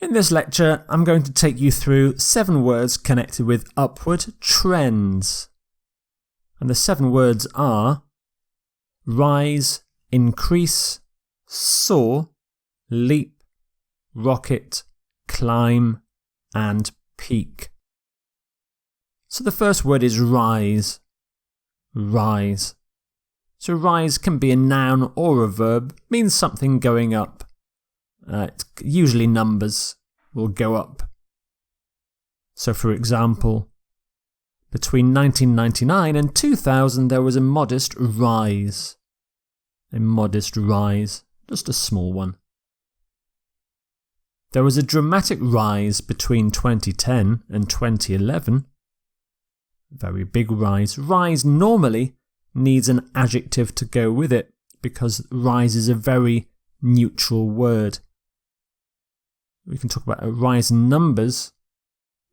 In this lecture, I'm going to take you through 7 words connected with upward trends. And the 7 words are rise, increase, soar, leap, rocket, climb, and peak. So the first word is rise. Rise. So rise can be a noun or a verb, means something going up. Usually numbers will go up. So for example, between 1999 and 2000 there was a modest rise. A modest rise, just a small one. There was a dramatic rise between 2010 and 2011. Very big rise. Rise normally needs an adjective to go with it because rise is a very neutral word. We can talk about a rise in numbers,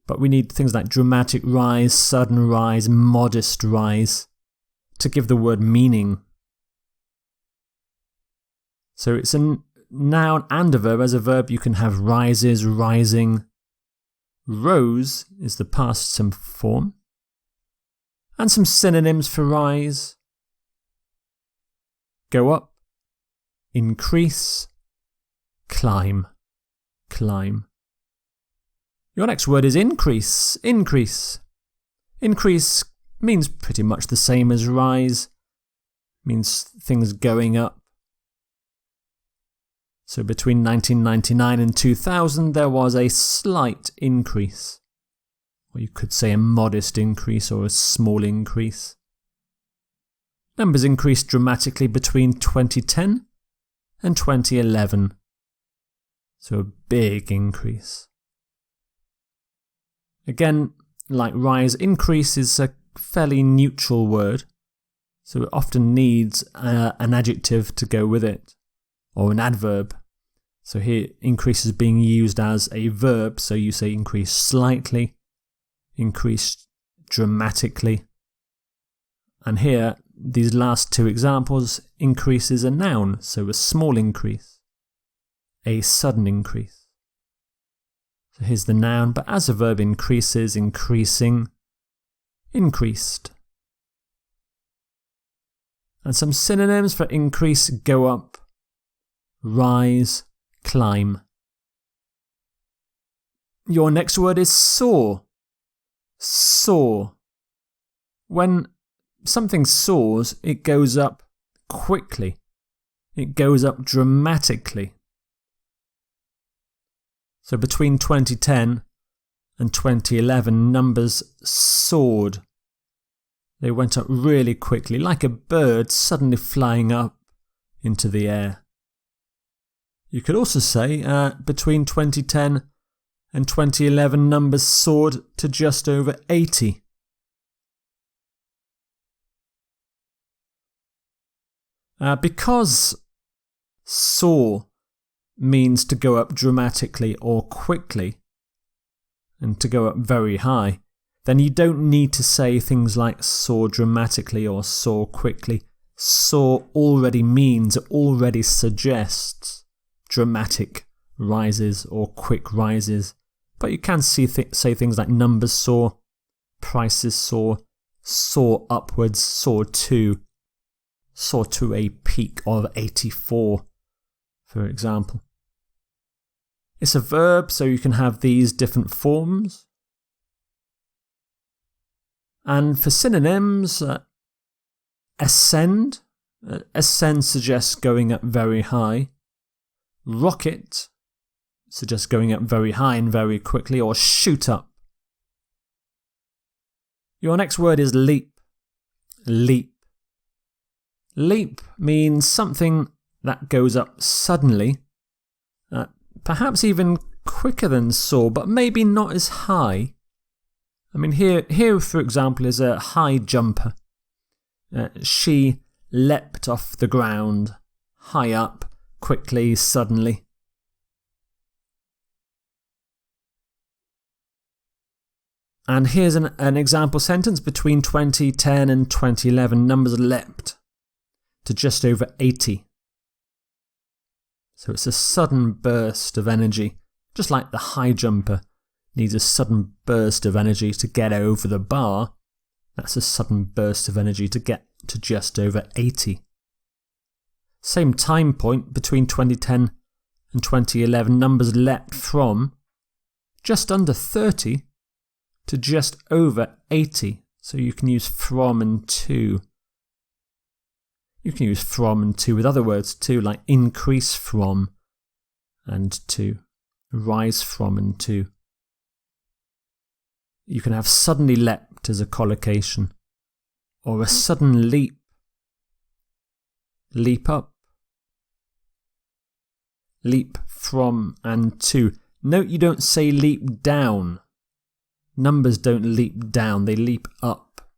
but we need things like dramatic rise, sudden rise, modest rise to give the word meaning. So it's a noun and a verb. As a verb, you can have rises, rising. Rose is the past simple form. And some synonyms for rise. Go up, increase, climb. Climb. Your next word is increase. Increase. Increase means pretty much the same as rise. Means things going up. So between 1999 and 2000 there was a slight increase. Or you could say a modest increase or a small increase. Numbers increased dramatically between 2010 and 2011. So a big increase. Again, like rise, increase is a fairly neutral word, so it often needs an adjective to go with it, or an adverb. So here, increase is being used as a verb, so you say increase slightly, increase dramatically. And here, these last 2 examples, increase is a noun, so a small increase. A sudden increase. So here's the noun, but as a verb, increases, increasing, increased. And some synonyms for increase: go up, rise, climb. Your next word is soar. Soar. When something soars, it goes up quickly. It goes up dramatically. So between 2010 and 2011, numbers soared. They went up really quickly, like a bird suddenly flying up into the air. You could also say between 2010 and 2011, numbers soared to just over 80. Because soar means to go up dramatically or quickly, and to go up very high, then you don't need to say things like soar dramatically or soar quickly. Soar already means, already suggests dramatic rises or quick rises, but you can say things like numbers soar, prices soar, soar upwards, soar to a peak of 84, for example. It's a verb, so you can have these different forms. And for synonyms, ascend. Ascend suggests going up very high. Rocket suggests going up very high and very quickly, or shoot up. Your next word is leap. Leap. Leap means something that goes up suddenly, perhaps even quicker than soar, but maybe not as high. I mean, here for example, is a high jumper. She leapt off the ground, high up, quickly, suddenly. And here's an example sentence. Between 2010 and 2011, numbers leapt to just over 80. So it's a sudden burst of energy, Just like the high jumper needs a sudden burst of energy to get over the bar, that's a sudden burst of energy to get to just over 80. Same time point between 2010 and 2011, numbers leapt from just under 30 to just over 80. So you can use from and to. You can use from and to with other words too, like increase from and to, rise from and to. You can have suddenly leapt as a collocation, or a sudden leap. Leap up. Leap from and to. Note you don't say leap down. Numbers don't leap down, they leap up.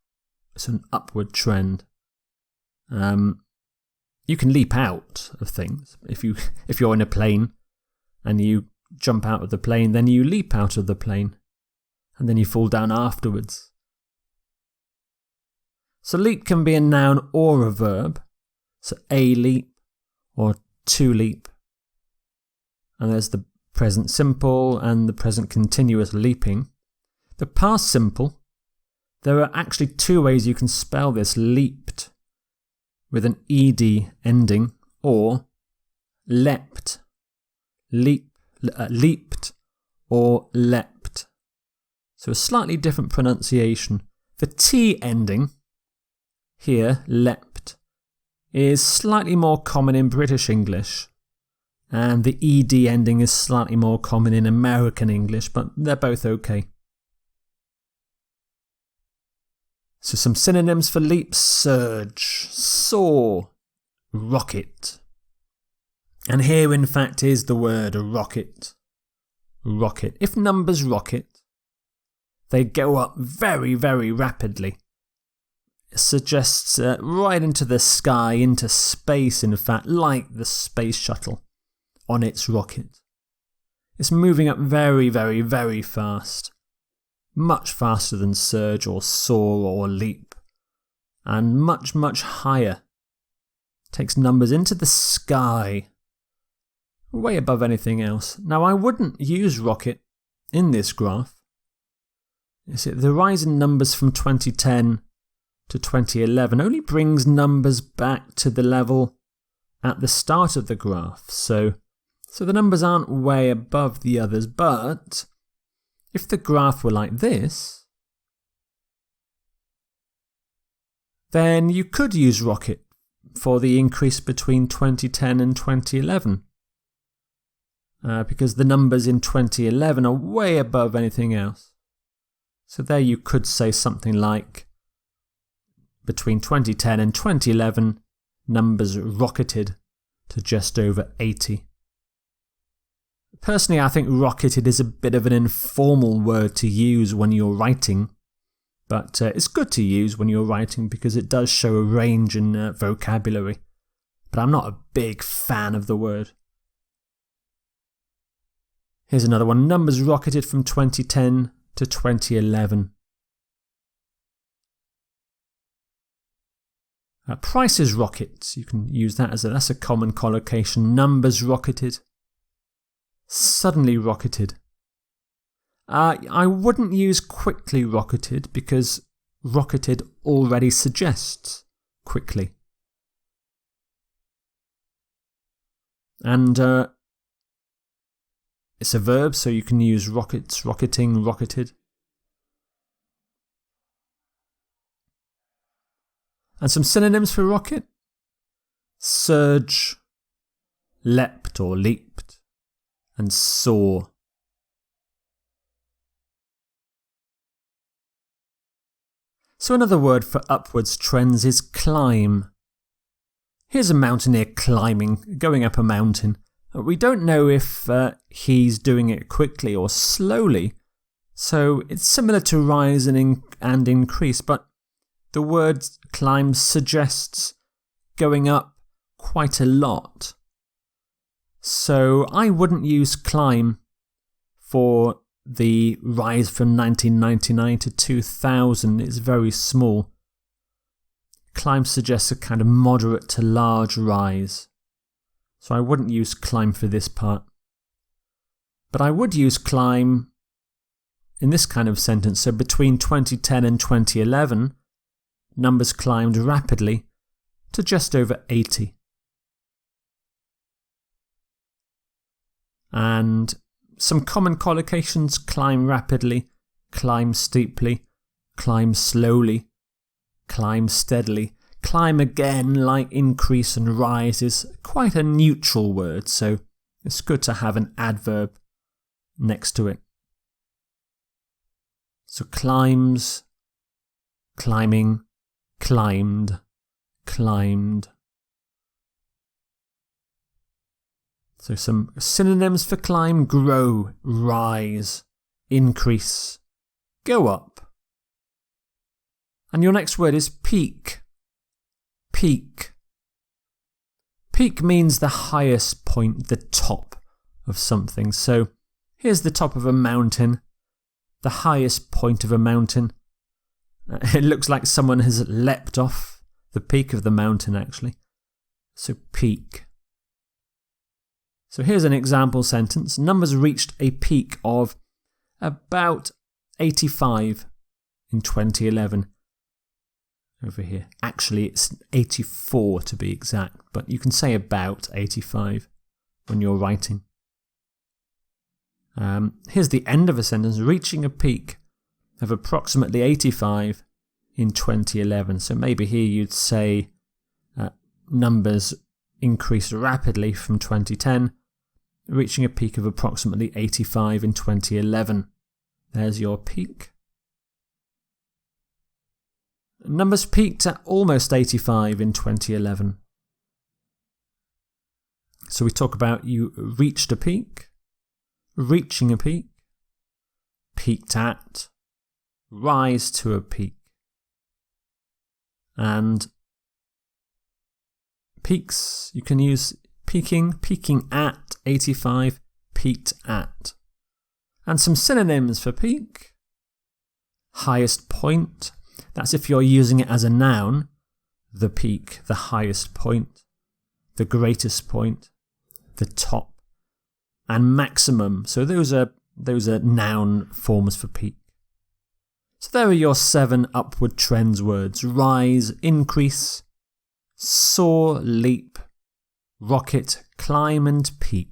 It's an upward trend. You can leap out of things. If you're in a plane and you jump out of the plane, then you leap out of the plane. And then you fall down afterwards. So leap can be a noun or a verb. So a leap or to leap. And there's the present simple and the present continuous leaping. The past simple, there are actually two ways you can spell this: leaped with an ed ending, or leapt. Leaped or leapt. So a slightly different pronunciation. The T ending, here, leapt, is slightly more common in British English, and the ed ending is slightly more common in American English, but they're both okay. So some synonyms for leap: surge, soar, rocket. And here in fact is the word rocket. Rocket. If numbers rocket, they go up very, very rapidly. It suggests right into the sky, into space in fact, like the space shuttle on its rocket. It's moving up very, very, very fast. Much faster than surge or soar or leap. And much, much higher. Takes numbers into the sky. Way above anything else. Now I wouldn't use rocket in this graph. You see, the rise in numbers from 2010 to 2011 only brings numbers back to the level at the start of the graph. So the numbers aren't way above the others, but if the graph were like this, then you could use rocket for the increase between 2010 and 2011. Because the numbers in 2011 are way above anything else. So there you could say something like, between 2010 and 2011, numbers rocketed to just over 80. Personally, I think rocketed is a bit of an informal word to use when you're writing, but it's good to use when you're writing because it does show a range in vocabulary. But I'm not a big fan of the word. Here's another one. Numbers rocketed from 2010 to 2011. Prices rocket. You can use that that's a common collocation. Numbers rocketed. Suddenly rocketed. I wouldn't use quickly rocketed because rocketed already suggests quickly. And it's a verb, so you can use rockets, rocketing, rocketed. And some synonyms for rocket: surge, leapt or leaped, and soar. So another word for upwards trends is climb. Here's a mountaineer climbing, going up a mountain. We don't know if he's doing it quickly or slowly, so it's similar to rise and increase, but the word climb suggests going up quite a lot. So I wouldn't use climb for the rise from 1999 to 2000. It's very small. Climb suggests a kind of moderate to large rise. So I wouldn't use climb for this part. But I would use climb in this kind of sentence. So between 2010 and 2011, numbers climbed rapidly to just over 80. And some common collocations: climb rapidly, climb steeply, climb slowly, climb steadily. Climb again, like increase and rise, is quite a neutral word, so it's good to have an adverb next to it. So climbs, climbing, climbed, climbed. So some synonyms for climb: grow, rise, increase, go up. And your next word is peak. Peak. Peak means the highest point, the top of something. So here's the top of a mountain, the highest point of a mountain. It looks like someone has leapt off the peak of the mountain, actually. So peak. So here's an example sentence. Numbers reached a peak of about 85 in 2011. Over here. Actually, it's 84 to be exact, but you can say about 85 when you're writing. Here's the end of a sentence: reaching a peak of approximately 85 in 2011. So maybe here you'd say numbers increased rapidly from 2010, reaching a peak of approximately 85 in 2011. There's your peak. Numbers peaked at almost 85 in 2011. So we talk about you reached a peak, reaching a peak, peaked at, rise to a peak. And peaks, you can use peaking, peaking at 85, peaked at. And some synonyms for peak: highest point. That's if you're using it as a noun: the peak, the highest point, the greatest point, the top. And maximum. So those are noun forms for peak. So there are your 7 upward trends words: rise, increase, soar, leap, rocket, climb and peak.